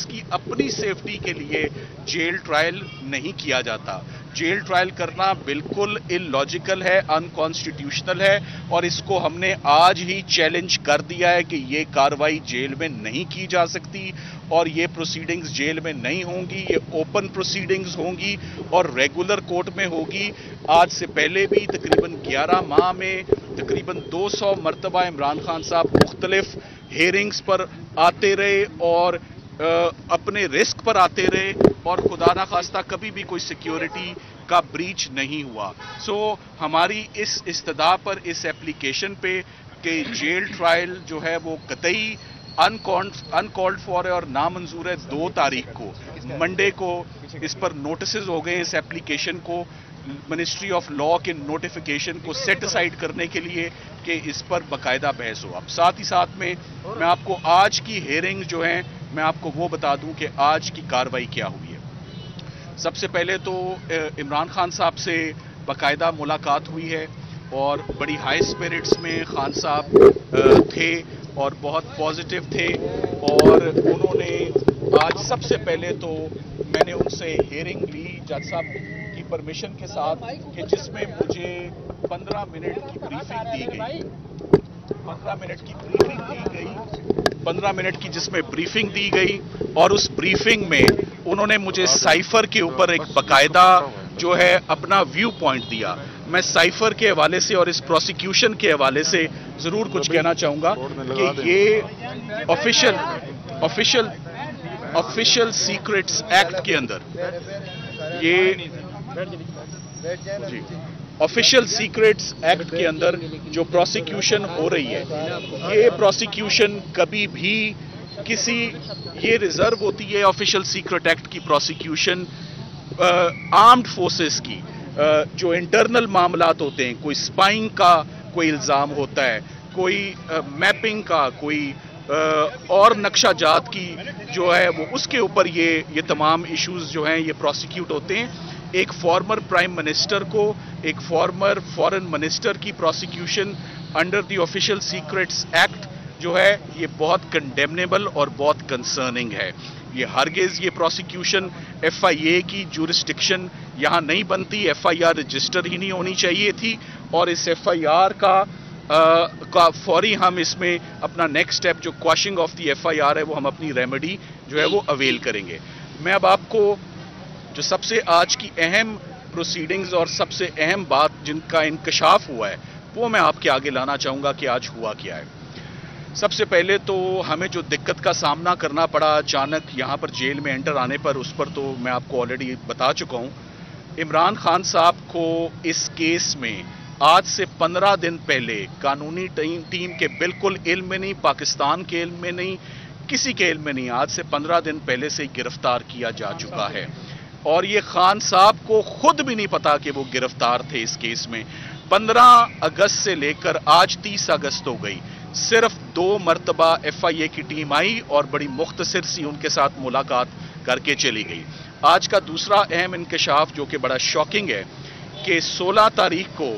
اس کی اپنی سیفٹی کے لیے جیل ٹرائل نہیں کیا جاتا. جیل ٹرائل کرنا بالکل اللاجیکل ہے, انکانسٹیٹیوشنل ہے, اور اس کو ہم نے آج ہی چیلنج کر دیا ہے کہ یہ کاروائی جیل میں نہیں کی جا سکتی اور یہ پروسیڈنگز جیل میں نہیں ہوں گی, یہ اوپن پروسیڈنگز ہوں گی اور ریگولر کورٹ میں ہوگی. آج سے پہلے بھی تقریباً 11 ماہ میں تقریباً 200 مرتبہ عمران خان صاحب مختلف ہیئرنگز پر آتے رہے اور اپنے رسک پر آتے رہے, اور خدا نخواستہ کبھی بھی کوئی سیکیورٹی کا بریچ نہیں ہوا. سو ہماری اس استدعا پر, اس ایپلیکیشن پہ کہ جیل ٹرائل جو ہے وہ قطعی انکالڈ فار ہے اور نامنظور ہے, 2 تاریخ کو منڈے کو اس پر نوٹسز ہو گئے. اس ایپلیکیشن کو منسٹری آف لا کے نوٹیفیکیشن کو سیٹ اسائیڈ کرنے کے لیے کہ اس پر باقاعدہ بحث ہو. اب ساتھ ہی ساتھ میں آپ کو آج کی ہیئرنگ جو ہیں میں آپ کو وہ بتا دوں کہ آج کی کاروائی کیا ہوئی ہے. سب سے پہلے تو عمران خان صاحب سے باقاعدہ ملاقات ہوئی ہے اور بڑی ہائی اسپرٹس میں خان صاحب تھے اور بہت پازیٹیو تھے, اور انہوں نے آج سب سے پہلے تو میں نے ان سے ہیئرنگ لی جج صاحب کی پرمیشن کے ساتھ, کہ جس میں مجھے 15 منٹ کی بریفنگ دی گئی. 15 منٹ کی بریفنگ دی گئی 15 منٹ کی جس میں بریفنگ دی گئی, اور اس بریفنگ میں انہوں نے مجھے سائفر کے اوپر ایک باقاعدہ جو ہے اپنا ویو پوائنٹ دیا. میں سائفر کے حوالے سے اور اس پروسیکیوشن کے حوالے سے ضرور کچھ کہنا چاہوں گا کہ یہ آفیشل سیکرٹس ایکٹ کے اندر آفیشل سیکرٹس ایکٹ کے اندر جو پروسیکیوشن ہو رہی ہے, یہ پروسیکیوشن کبھی بھی یہ ریزرو ہوتی ہے آفیشل سیکرٹ ایکٹ کی پروسیکیوشن آرمڈ فورسز کی جو انٹرنل معاملات ہوتے ہیں, کوئی سپائنگ کا کوئی الزام ہوتا ہے, کوئی میپنگ کا, کوئی اور نقشہ جات کی جو ہے وہ, اس کے اوپر یہ تمام ایشوز جو ہیں یہ پروسیکیوٹ ہوتے ہیں. ایک فارمر پرائم منسٹر کو, ایک فارمر فارن منسٹر کی prosecution under the official secrets act جو ہے یہ بہت کنڈیمنیبل اور بہت کنسرننگ ہے. یہ ہرگز یہ پروسیکیوشن ایف آئی اے کی جورسڈکشن یہاں نہیں بنتی, ایف آئی آر رجسٹر ہی نہیں ہونی چاہیے تھی, اور اس ایف آئی آر کا فوری ہم اس میں اپنا نیکسٹ سٹیپ جو کواشنگ آف دی ایف آئی آر ہے وہ ہم اپنی ریمیڈی جو ہے وہ اویل کریں گے. میں اب آپ کو جو سب سے آج کی اہم پروسیڈنگز اور سب سے اہم بات جن کا انکشاف ہوا ہے وہ میں آپ کے آگے لانا چاہوں گا کہ آج ہوا کیا ہے. سب سے پہلے تو ہمیں جو دقت کا سامنا کرنا پڑا اچانک یہاں پر جیل میں انٹر آنے پر, اس پر تو میں آپ کو آلریڈی بتا چکا ہوں. عمران خان صاحب کو اس کیس میں آج سے 15 دن پہلے قانونی ٹیم کے بالکل علم میں نہیں, پاکستان کے علم میں نہیں, کسی کے علم میں نہیں, آج سے 15 دن پہلے سے گرفتار کیا جا چکا ہے, اور یہ خان صاحب کو خود بھی نہیں پتا کہ وہ گرفتار تھے اس کیس میں. 15 اگست سے لے کر آج 30 اگست ہو گئی, صرف 2 مرتبہ ایف آئی اے کی ٹیم آئی اور بڑی مختصر سی ان کے ساتھ ملاقات کر کے چلی گئی. آج کا دوسرا اہم انکشاف جو کہ بڑا شاکنگ ہے کہ 16 تاریخ کو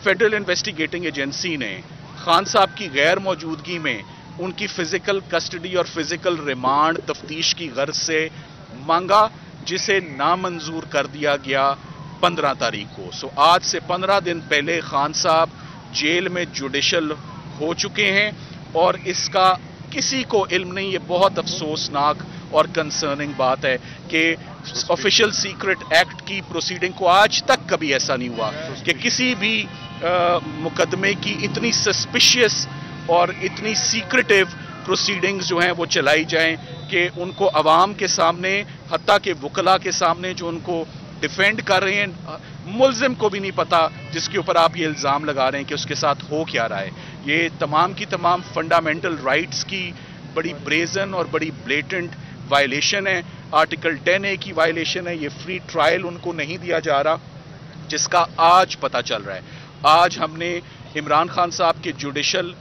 فیڈرل انویسٹیگیٹنگ ایجنسی نے خان صاحب کی غیر موجودگی میں ان کی فزیکل کسٹڈی اور فزیکل ریمانڈ تفتیش کی غرض سے مانگا, جسے نامنظور کر دیا گیا 15 تاریخ کو. سو آج سے 15 دن پہلے خان صاحب جیل میں جوڈیشل ہو چکے ہیں اور اس کا کسی کو علم نہیں. یہ بہت افسوسناک اور کنسرننگ بات ہے کہ آفیشل سیکرٹ ایکٹ کی پروسیڈنگ کو آج تک کبھی ایسا نہیں ہوا کہ کسی بھی مقدمے کی اتنی سسپیشیس اور اتنی سیکریٹیو پروسیڈنگز جو ہیں وہ چلائی جائیں کہ ان کو عوام کے سامنے, حتیٰ کہ وکلاء کے سامنے جو ان کو ڈیفینڈ کر رہے ہیں, ملزم کو بھی نہیں پتا جس کے اوپر آپ یہ الزام لگا رہے ہیں کہ اس کے ساتھ ہو کیا رہا ہے. یہ تمام کی تمام فنڈامنٹل رائٹس کی بڑی بریزن اور بڑی بلیٹنٹ وائلیشن ہے. آرٹیکل 10A کی وائلیشن ہے. یہ فری ٹرائل ان کو نہیں دیا جا رہا, جس کا آج پتہ چل رہا ہے. آج ہم نے عمران خان صاحب کے جوڈیشل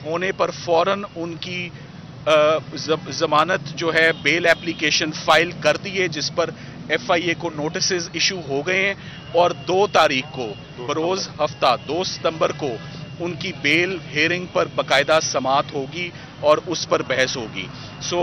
ہونے پر فوراً ان کی ضمانت جو ہے بیل ایپلیکیشن فائل کر دی ہے, جس پر ایف آئی اے کو نوٹسز ایشو ہو گئے ہیں, اور 2 تاریخ کو بروز ہفتہ 2 ستمبر کو ان کی بیل ہیئرنگ پر باقاعدہ سماعت ہوگی اور اس پر بحث ہوگی. سو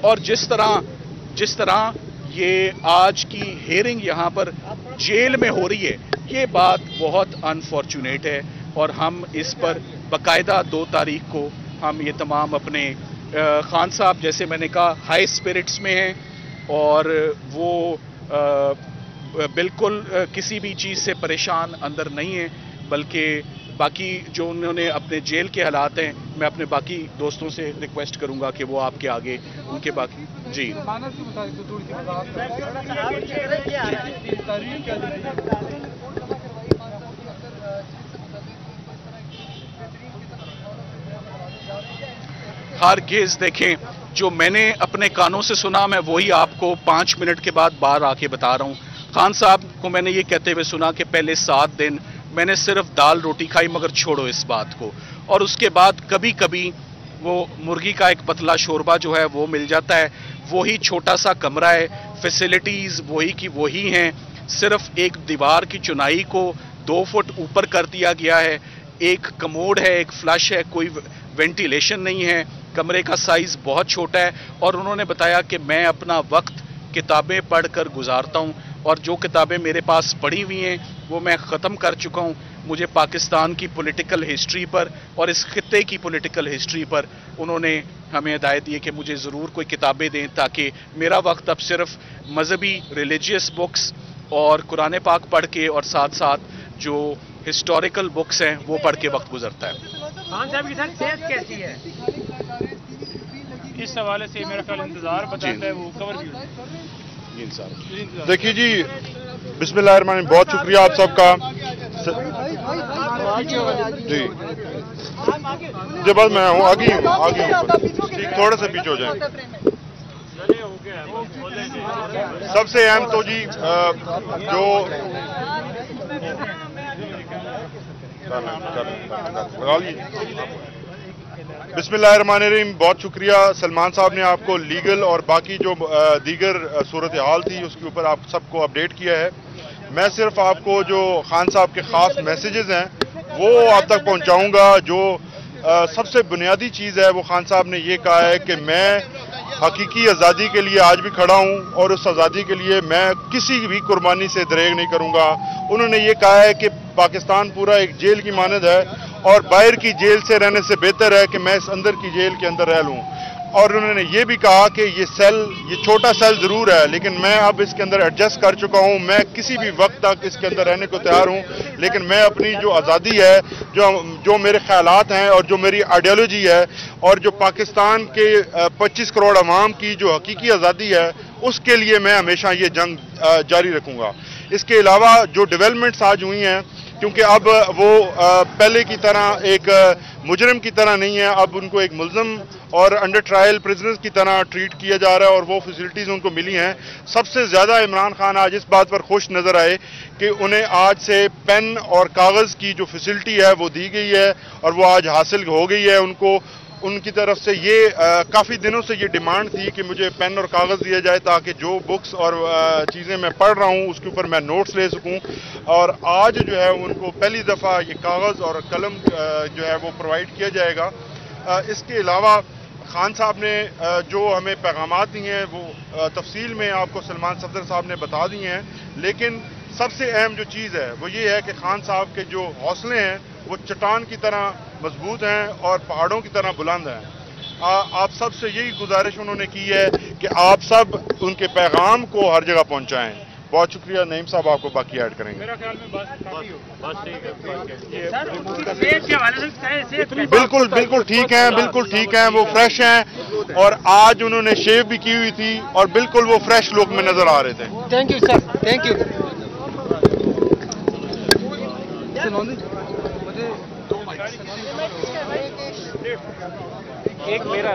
اور جس طرح یہ آج کی ہیئرنگ یہاں پر جیل میں ہو رہی ہے، یہ بات بہت انفارچونیٹ ہے، اور ہم اس پر باقاعدہ 2 تاریخ کو ہم یہ تمام اپنے خان صاحب جیسے میں نے کہا ہائی اسپرٹس میں ہیں، اور وہ بالکل کسی بھی چیز سے پریشان اندر نہیں ہیں، بلکہ باقی جو انہوں نے اپنے جیل کے حالات ہیں، میں اپنے باقی دوستوں سے ریکویسٹ کروں گا کہ وہ آپ کے آگے ان کے باقی جی ہرگز دیکھیں، جو میں نے اپنے کانوں سے سنا میں وہی آپ کو 5 منٹ کے بعد باہر آ کے بتا رہا ہوں۔ خان صاحب کو میں نے یہ کہتے ہوئے سنا کہ پہلے 7 دن میں نے صرف دال روٹی کھائی، مگر چھوڑو اس بات کو، اور اس کے بعد کبھی کبھی وہ مرغی کا ایک پتلا شوربہ جو ہے وہ مل جاتا ہے، وہی چھوٹا سا کمرہ ہے، فیسیلٹیز وہی کی وہی ہیں، صرف ایک دیوار کی چنائی کو 2 فٹ اوپر کر دیا گیا ہے، ایک کموڈ ہے، ایک فلش ہے، کوئی وینٹیلیشن نہیں ہے، کمرے کا سائز بہت چھوٹا ہے، اور انہوں نے بتایا کہ میں اپنا وقت کتابیں پڑھ کر گزارتا ہوں، اور جو کتابیں میرے پاس پڑھی ہوئی ہیں وہ میں ختم کر چکا ہوں۔ مجھے پاکستان کی پولیٹیکل ہسٹری پر اور اس خطے کی پولیٹیکل ہسٹری پر انہوں نے ہمیں ہدایت دی کہ مجھے ضرور کوئی کتابیں دیں، تاکہ میرا وقت اب صرف مذہبی ریلیجیس بکس اور قرآن پاک پڑھ کے اور ساتھ ساتھ جو ہسٹوریکل بکس ہیں وہ پڑھ کے وقت گزرتا ہے۔ خان صاحب کی صحت کیسی ہے؟ اس حوالے سے میرا خیال انتظار بتاتا ہے، وہ کور بھی دیکھیے جی، بسم اللہ الرحمن الرحیم، بہت شکریہ آپ سب کا جی جب میں ہوں آگے ہوں تھوڑے سے پیچھے ہو جائیں۔ سب سے اہم تو جی جو بسم اللہ الرحمن الرحیم، بہت شکریہ سلمان صاحب نے آپ کو لیگل اور باقی جو دیگر صورتحال تھی اس کے اوپر آپ سب کو اپڈیٹ کیا ہے۔ میں صرف آپ کو جو خان صاحب کے خاص میسیجز ہیں وہ آپ تک پہنچاؤں گا۔ جو سب سے بنیادی چیز ہے وہ خان صاحب نے یہ کہا ہے کہ میں حقیقی آزادی کے لیے آج بھی کھڑا ہوں، اور اس آزادی کے لیے میں کسی بھی قربانی سے دریغ نہیں کروں گا۔ انہوں نے یہ کہا ہے کہ پاکستان پورا ایک جیل کی مانند ہے، اور باہر کی جیل سے رہنے سے بہتر ہے کہ میں اس اندر کی جیل کے اندر رہ لوں۔ اور انہوں نے یہ بھی کہا کہ یہ چھوٹا سیل ضرور ہے، لیکن میں اب اس کے اندر ایڈجسٹ کر چکا ہوں، میں کسی بھی وقت تک اس کے اندر رہنے کو تیار ہوں، لیکن میں اپنی جو آزادی ہے، جو میرے خیالات ہیں اور جو میری آئیڈیالوجی ہے، اور جو پاکستان کے 25 کروڑ عوام کی جو حقیقی آزادی ہے، اس کے لیے میں ہمیشہ یہ جنگ جاری رکھوں گا۔ اس کے علاوہ جو ڈیولپمنٹس آج ہوئی ہیں، کیونکہ اب وہ پہلے کی طرح ایک مجرم کی طرح نہیں ہے، اب ان کو ایک ملزم اور انڈر ٹرائل پریزنرز کی طرح ٹریٹ کیا جا رہا ہے، اور وہ فیسلٹیز ان کو ملی ہیں۔ سب سے زیادہ عمران خان آج اس بات پر خوش نظر آئے کہ انہیں آج سے پین اور کاغذ کی جو فیسلٹی ہے وہ دی گئی ہے، اور وہ آج حاصل ہو گئی ہے ان کو۔ ان کی طرف سے یہ کافی دنوں سے یہ ڈیمانڈ تھی کہ مجھے پین اور کاغذ دیا جائے، تاکہ جو بکس اور چیزیں میں پڑھ رہا ہوں اس کے اوپر میں نوٹس لے سکوں، اور آج جو ہے ان کو پہلی دفعہ یہ کاغذ اور قلم جو ہے وہ پرووائڈ کیا جائے گا۔ اس کے علاوہ خان صاحب نے جو ہمیں پیغامات دیے ہیں وہ تفصیل میں آپ کو سلمان صفدر صاحب نے بتا دیے ہیں، لیکن سب سے اہم جو چیز ہے وہ یہ ہے کہ خان صاحب کے جو حوصلے ہیں وہ چٹان کی طرح مضبوط ہیں اور پہاڑوں کی طرح بلند ہیں۔ آپ سب سے یہی گزارش انہوں نے کی ہے کہ آپ سب ان کے پیغام کو ہر جگہ پہنچائیں۔ بہت شکریہ۔ نعیم صاحب آپ کو باقی ایڈ کریں گے۔ بالکل بالکل ٹھیک ہیں، بالکل ٹھیک ہیں، وہ فریش ہیں، اور آج انہوں نے شیو بھی کی ہوئی تھی اور بالکل وہ فریش لک میں نظر آ رہے تھے۔ Thank you sir, thank you. ایک میرا